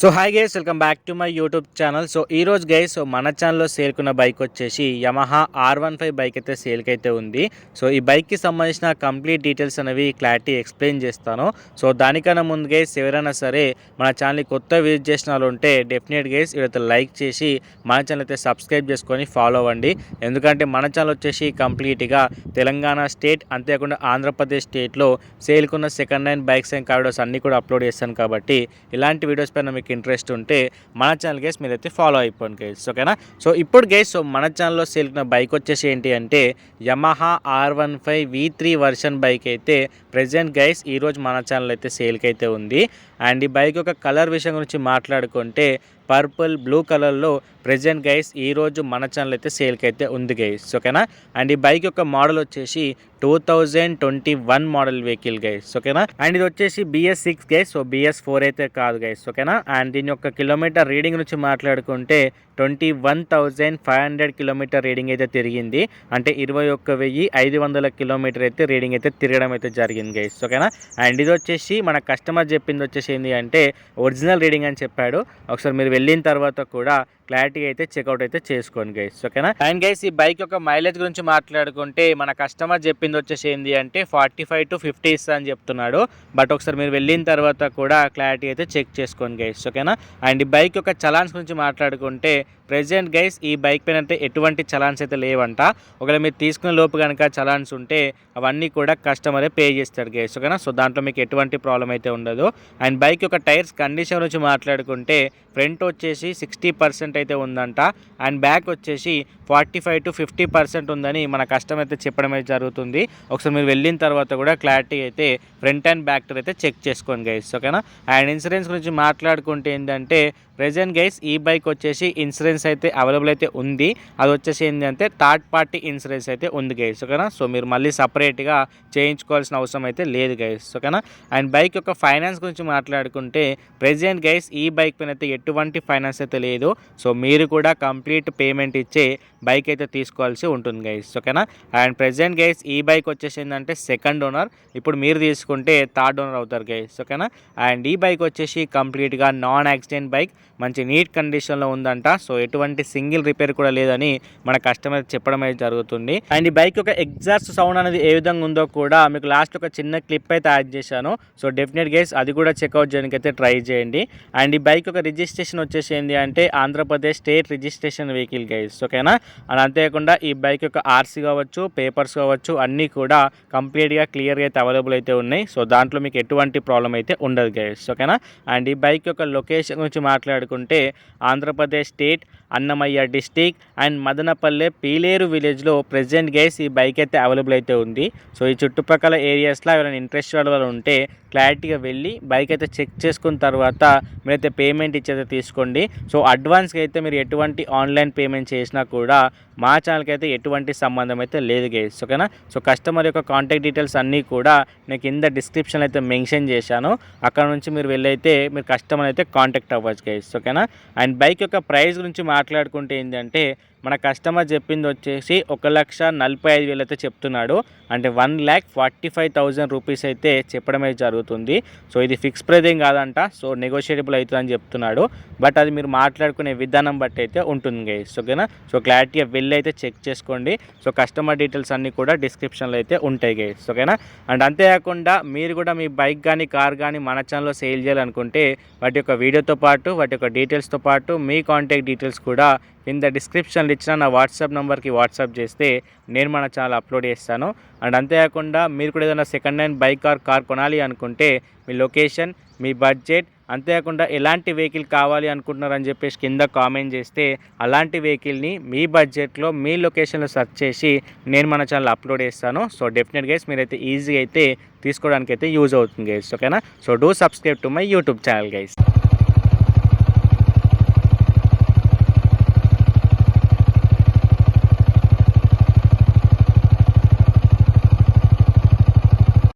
So hi guys, welcome back to my YouTube channel. So ఈ రోజు guys మన ఛానల్లో సేల్కున్న బైక్ వచ్చేసి యమహా R15 బైక్ అయితే సేల్కి అయితే ఉంది. సో ఈ బైక్కి సంబంధించిన కంప్లీట్ డీటెయిల్స్ అనేవి క్లారిటీ ఎక్స్ప్లెయిన్ చేస్తాను. సో దానికన్నా ముందు గైస్ ఎవరైనా సరే మన ఛానల్ని కొత్త విజిట్ చేసిన వాళ్ళు ఉంటే డెఫినెట్ గైస్ ఇదైతే లైక్ చేసి మన ఛానల్ అయితే సబ్స్క్రైబ్ చేసుకొని ఫాలో అవ్వండి. ఎందుకంటే మన ఛానల్ వచ్చేసి కంప్లీట్గా తెలంగాణ స్టేట్ అంతేకాకుండా ఆంధ్రప్రదేశ్ స్టేట్లో సేల్కున్న సెకండ్ హ్యాండ్ బైక్స్ అండ్ కార్డర్స్ అన్నీ కూడా అప్లోడ్ చేస్తాను. కాబట్టి ఇలాంటి వీడియోస్ పైన మీకు ఇంట్రెస్ట్ ఉంటే మన ఛానల్ గైస్ మీరైతే ఫాలో అయిపోండి గైస్, ఓకేనా. సో ఇప్పుడు గైస్ మన ఛానల్లో సేల్కిన బైక్ వచ్చేసి ఏంటి అంటే Yamaha R15 V3 version bike అయితే ప్రెజెంట్ గైస్ ఈరోజు మన ఛానల్ అయితే సేల్కి అయితే ఉంది. అండ్ ఈ బైక్ యొక్క కలర్ విషయం గురించి మాట్లాడుకుంటే పర్పుల్ బ్లూ కలర్లో ప్రెజెంట్ గైస్ ఈరోజు మన ఛానల్ అయితే సేల్కి అయితే ఉంది గైస్, ఓకేనా. అండ్ ఈ బైక్ యొక్క మోడల్ వచ్చేసి 2021 మోడల్ వెహికల్ గైస్, ఓకేనా. అండ్ ఇది వచ్చేసి BS6 గైస్, సో BS4 అయితే కాదు గైస్, ఓకేనా. అండ్ దీని యొక్క కిలోమీటర్ రీడింగ్ నుంచి మాట్లాడుకుంటే 21,500 కిలోమీటర్ రీడింగ్ అయితే తిరిగింది. అంటే 21,500 కిలోమీటర్ అయితే రీడింగ్ అయితే తిరగడం అయితే జరిగింది గైస్, ఓకేనా. అండ్ ఇది వచ్చేసి మన కస్టమర్ చెప్పింది వచ్చేసి ఏంటి అంటే ఒరిజినల్ రీడింగ్ అని చెప్పాడు. ఒకసారి మీరు వెళ్ళిన తర్వాత కూడా క్లారిటీ అయితే చెక్అవుట్ అయితే చేసుకోండి గైస్, ఓకేనా. అండ్ గైస్ ఈ బైక్ యొక్క మైలేజ్ గురించి మాట్లాడుకుంటే మన కస్టమర్ చెప్పింది వచ్చేసి ఏంటి అంటే 45 to 50 ఇస్తా అని చెప్తున్నాడు. బట్ ఒకసారి మీరు వెళ్ళిన తర్వాత కూడా క్లారిటీ అయితే చెక్ చేసుకోండి గైస్, ఓకేనా. అండ్ ఈ బైక్ యొక్క చలాన్స్ గురించి మాట్లాడుకుంటే ప్రెజెంట్ గైస్ ఈ బైక్ పైన అయితే ఎటువంటి చలాన్స్ అయితే లేవంట. ఒకవేళ మీరు తీసుకునే లోపు కనుక చలాన్స్ ఉంటే అవన్నీ కూడా కస్టమరే పే చేస్తాడు గైస్, ఓకేనా. సో దాంట్లో మీకు ఎటువంటి ప్రాబ్లం అయితే ఉండదు. అండ్ బైక్ యొక్క టైర్స్ కండిషన్ గురించి మాట్లాడుకుంటే ఫ్రంట్ వచ్చేసి 60% అయితే ఉందంట. అండ్ బ్యాక్ వచ్చేసి 45 to 50% ఉందని మన కస్టమర్ అయితే చెప్పడం అయితే జరుగుతుంది. ఒకసారి మీరు వెళ్ళిన తర్వాత కూడా క్లారిటీ అయితే ఫ్రంట్ అండ్ బ్యాక్ టైర్ అయితే చెక్ చేసుకోండి గైస్, ఓకేనా. అండ్ ఇన్సూరెన్స్ గురించి మాట్లాడుకుంటే ఏంటంటే ప్రెజెంట్ గైస్ ఈ బైక్ వచ్చేసి ఇన్సూరెన్స్ అయితే అవైలబుల్ అయితే ఉంది. అది వచ్చేసి ఏంటంటే థర్డ్ పార్టీ ఇన్సూరెన్స్ అయితే ఉంది గైస్, ఓకేనా. సో మీరు మళ్ళీ సపరేట్గా చేయించుకోవాల్సిన అవసరం అయితే లేదు గైస్, ఓకేనా. అండ్ బైక్ యొక్క ఫైనాన్స్ గురించి మాట్లాడుకుంటే ప్రెజెంట్ గైస్ ఈ బైక్ పైన అయితే ఎటువంటి ఫైనాన్స్ అయితే లేదు. సో మీరు కూడా కంప్లీట్ పేమెంట్ ఇచ్చే బైక్ అయితే తీసుకోవాల్సి ఉంటుంది గైస్, ఓకేనా. అండ్ ప్రెజెంట్ గైస్ ఈ బైక్ వచ్చేసి ఏంటంటే సెకండ్ ఓనర్, ఇప్పుడు మీరు తీసుకుంటే థర్డ్ ఓనర్ అవుతారు గైస్, ఓకేనా. అండ్ ఈ బైక్ వచ్చేసి కంప్లీట్గా నాన్ యాక్సిడెంట్ బైక్, మంచి నీట్ కండిషన్లో ఉందంట. సో ఎటువంటి సింగిల్ రిపేర్ కూడా లేదని మన కస్టమర్ చెప్పడం అయితే జరుగుతుంది. అండ్ ఈ బైక్ యొక్క ఎగ్జాస్ట్ సౌండ్ అనేది ఏ విధంగా ఉందో కూడా మీకు లాస్ట్ ఒక చిన్న క్లిప్ అయితే యాడ్ చేశాను. సో డెఫినెట్ గైస్ అది కూడా చెక్అవుట్ చేయడానికి అయితే ట్రై చేయండి. అండ్ ఈ బైక్ యొక్క రిజిస్ట్రేషన్ వచ్చేసి ఏంటి అంటే Andhra Pradesh state registration vehicle guys, ఓకేనా. అండ్ అంతేకాకుండా ఈ బైక్ యొక్క RC కావచ్చు, పేపర్స్ కావచ్చు అన్నీ కూడా కంప్లీట్గా క్లియర్గా అయితే అవైలబుల్ అయితే ఉన్నాయి. సో దాంట్లో మీకు ఎటువంటి ప్రాబ్లం అయితే ఉండదు గైస్, ఓకేనా. అండ్ ఈ బైక్ యొక్క లొకేషన్ గురించి మాట్లాడుకుంటే Andhra Pradesh state Annamayya district and Madanapalle Pileru విలేజ్లో ప్రెజెంట్ గైస్ ఈ బైక్ అయితే అవైలబుల్ అయితే ఉంది. సో ఈ చుట్టుపక్కల ఏరియాస్లో ఎవరైనా ఇంట్రెస్టెడ్ వాళ్ళు ఉంటే క్లారిటీగా వెళ్ళి బైక్ అయితే చెక్ చేసుకున్న తర్వాత మీరైతే పేమెంట్ ఇచ్చేది తీసుకోండి. సో అడ్వాన్స్గా అయితే మీరు ఎటువంటి ఆన్లైన్ పేమెంట్ చేసినా కూడా మా ఛానల్కి అయితే ఎటువంటి సంబంధం అయితే లేదు గైస్, ఓకేనా. సో కస్టమర్ యొక్క కాంటాక్ట్ డీటెయిల్స్ అన్నీ కూడా నేను కింద డిస్క్రిప్షన్ అయితే మెన్షన్ చేశాను. అక్కడ నుంచి మీరు వెళ్ళైతే మీరు కస్టమర్ అయితే కాంటాక్ట్ అవ్వచ్చు గైస్, ఓకేనా. అండ్ బైక్ యొక్క ప్రైస్ గురించి మాట్లాడుకుంటే ఏంటంటే మన కస్టమర్ చెప్పింది వచ్చేసి 1,45,000 అయితే చెప్తున్నాడు. అంటే 1,45,000 రూపీస్ అయితే చెప్పడం అయితే జరుగుతుంది. సో ఇది ఫిక్స్ ప్రైస్ ఏం కాదంట. సో నెగోషియబుల్ అవుతుందని చెప్తున్నాడు. బట్ అది మీరు మాట్లాడుకునే విధానం బట్టి అయితే ఉంటుంది గైస్, ఓకేనా. సో క్లారిటీగా వెళ్ళి అయితే చెక్ చేసుకోండి. సో కస్టమర్ డీటెయిల్స్ అన్నీ కూడా డిస్క్రిప్షన్లో అయితే ఉంటాయి గైస్, ఓకేనా. అండ్ అంతేకాకుండా మీరు కూడా మీ బైక్ కానీ కార్ కానీ మన ఛానల్లో సేల్ చేయాలనుకుంటే వాటి యొక్క వీడియోతో పాటు వాటి యొక్క డీటెయిల్స్తో పాటు మీ కాంటాక్ట్ డీటెయిల్స్ కూడా కింద డిస్క్రిప్షన్లో ఇచ్చిన నా వాట్సాప్ నెంబర్కి వాట్సాప్ చేస్తే నేను మన ఛానల్ అప్లోడ్ చేస్తాను. అండ్ అంతేకాకుండా మీరు కూడా ఏదైనా సెకండ్ హ్యాండ్ బైక్ కార్ కొనాలి అనుకుంటే మీ లొకేషన్, మీ బడ్జెట్, అంతేకాకుండా ఎలాంటి వెహికల్ కావాలి అనుకుంటున్నారని చెప్పేసి కింద కామెంట్ చేస్తే అలాంటి వెహికల్ని మీ బడ్జెట్లో మీ లొకేషన్లో సెర్చ్ చేసి నేను మన ఛానల్ అప్లోడ్ చేస్తాను. సో డెఫినెట్ గైస్ మీరైతే ఈజీగా అయితే తీసుకోవడానికి అయితే యూజ్ అవుతుంది గైస్, ఓకేనా. So do subscribe to my YouTube channel guys.